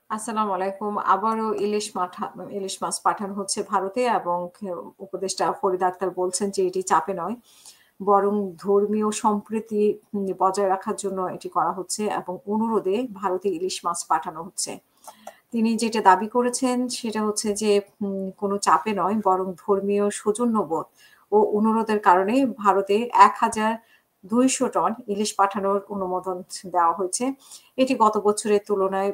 আসসালামু আলাইকুম। আবারও ইলিশ মাছ পাঠানো হচ্ছে ভারতে এবং উপদেষ্টা ফরিদ আক্তার বলছেন যে এটি চাপে নয়, বরং ধর্মীয় সম্প্রীতি বজায় রাখার জন্য এটি করা হচ্ছে এবং অনুরোধে ভারতে ইলিশ মাছ পাঠানো হচ্ছে। তিনি যেটা দাবি করেছেন সেটা হচ্ছে যে কোনো চাপে নয়, বরং ধর্মীয় সৌজন্যবোধ ও অনুরোধের কারণে ভারতে ১,২০০ টন ইলিশ পাঠানোর অনুমোদন দেওয়া হয়েছে। এটি গত বছরের তুলনায়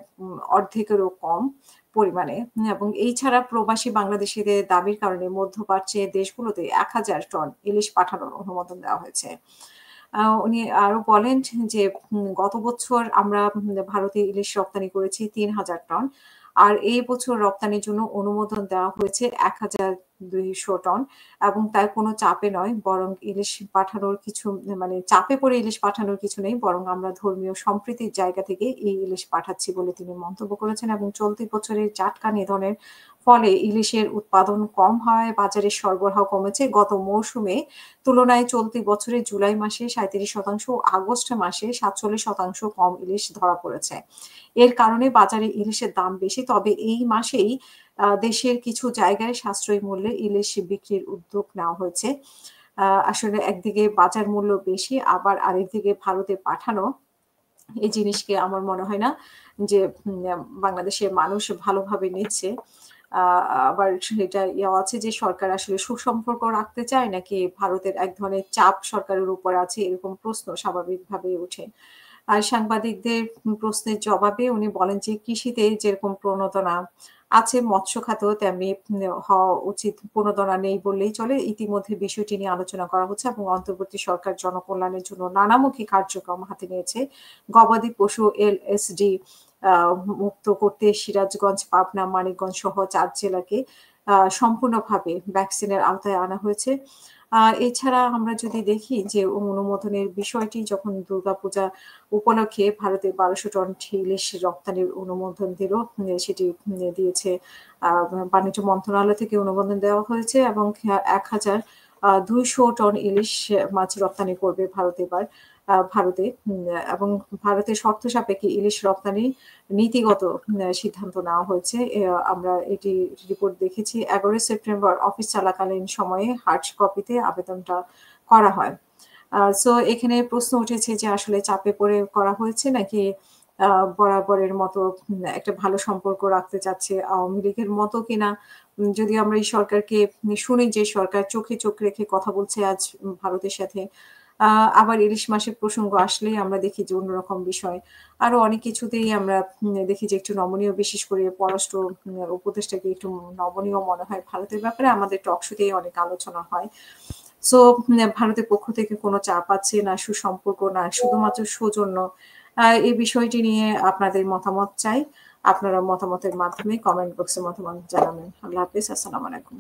অর্ধেকেরও কম পরিমাণে এবং এই ছাড়া প্রবাসী বাংলাদেশীদের দাবির কারণে মধ্যপ্রাচ্যের দেশগুলোতে ১,০০০ টন ইলিশ পাঠানোর অনুমোদন দেওয়া হয়েছে। উনি আরো বলেন যে গত বছর আমরা ভারতে ইলিশ রপ্তানি করেছি ৩,০০০ টন। আর এই বছর রপ্তানির জন্য অনুমোদন দেওয়া হয়েছে ১,২০০ টন এবং তাই কোনো চাপে নয়, বরং ইলিশ পাঠানোর কিছু মানে চাপে পড়ে ইলিশ পাঠানোর কিছু নেই, বরং আমরা ধর্মীয় সম্প্রীতির জায়গা থেকে এই ইলিশ পাঠাচ্ছি বলে তিনি মন্তব্য করেছেন এবং চলতি বছরের জাটকা নিধনের ফলে ইলিশের উৎপাদন কম হওয়ায় বাজারে সরবরাহ কমেছে। গত মৌসুমে তুলনায় চলতি বছরের জুলাই মাসে ৩৭% ও আগস্ট মাসে ৪৭% কম ইলিশ ধরা পড়েছে। এর কারণে বাজারে ইলিশের দাম বেশি। তবে এই মাসেই দেশের কিছু জায়গায় সাশ্রয়ী মূল্যে ইলিশ বিক্রির উদ্যোগ নেওয়া হয়েছে। আসলে একদিকে বাজার মূল্য বেশি, আবার আরেকদিকে ভারতে পাঠানো এই জিনিসকে আমার মনে হয় না যে বাংলাদেশের মানুষ ভালোভাবে নিচ্ছে। আ আবার সেটা ইয়েও আছে যে সরকার আসলে সুসম্পর্ক রাখতে চায় নাকি ভারতের এক ধরনের চাপ সরকারের উপর আছে, এরকম প্রশ্ন স্বাভাবিকভাবেই ওঠে। আর সাংবাদিকদের প্রশ্নের জবাবে উনি বলেন যে কৃষিতে যেরকম প্রণোদনা আছে মৎস্য খাতেও তেমনি হওয়া উচিত, প্রণোদনা নেই বললেই চলে। ইতিমধ্যে বিষয়টি নিয়ে আলোচনা করা হচ্ছে এবং অন্তর্বর্তী সরকার জনকল্যাণের জন্য নানামুখী কার্যক্রম হাতে নিয়েছে। গবাদি পশু এলএসডি আ মুক্ত করতে সিরাজগঞ্জ, পাবনা, মানিকগঞ্জ সহ ৪ জেলাকে সম্পূর্ণভাবে ভ্যাকসিনের আওতায় আনা হয়েছে। এছাড়া আমরা যদি দেখি যে অনুমোদনের বিষয়টি যখন দুর্গাপূজা উপলক্ষে ভারতে ১২০০ টন ইলিশ রপ্তানির অনুমোদন দিল। সেটি দিয়েছে আ বাণিজ্য মন্ত্রণালয় থেকে অনুমোদন দেওয়া হয়েছে এবং ১,২০০ টন ইলিশ মাছ রপ্তানি করবে ভারত এবার। ভারতে এবং ভারতের শর্ত সাপেক্ষে ইলিশ রপ্তানি নীতিগত সিদ্ধান্ত নেওয়া হয়েছে। আমরা এটি রিপোর্ট দেখেছি। ১১ সেপ্টেম্বর অফিস চলাকালীন সময়ে হার্ড কপিতে আবেদনটা করা হয়। সো এখানে প্রশ্ন উঠেছে যে আসলে চাপে পড়ে করা হয়েছে নাকি আ বরাবরের মতো একটা ভালো সম্পর্ক রাখতে চাচ্ছে আওয়ামী লীগের মতো কিনা? যদিও আমরা এই সরকারকে শুনি যে সরকার চোখে চোখ রেখে কথা বলছে আজ ভারতের সাথে। আ আবার ইলিশ মাসের প্রসঙ্গ আসলেই আমরা দেখি যে অন্যরকম বিষয়। আরো অনেক কিছুতেই আমরা দেখি যে একটু নমনীয়, বিশেষ করে পররাষ্ট্র উপদেষ্টাকে একটু নমনীয় মনে হয় ভারতের ব্যাপারে। আমাদের টক শোতেই অনেক আলোচনা হয়। সো ভারতের পক্ষ থেকে কোনো চাপ আছে না সুসম্পর্ক, না শুধুমাত্র সৌজন্য। এই বিষয়টি নিয়ে আপনাদের মতামত চাই। আপনারা মতামতের মাধ্যমে কমেন্ট বক্সে মতামত জানাবেন। আল্লাহ হাফেজ। আসসালামু আলাইকুম।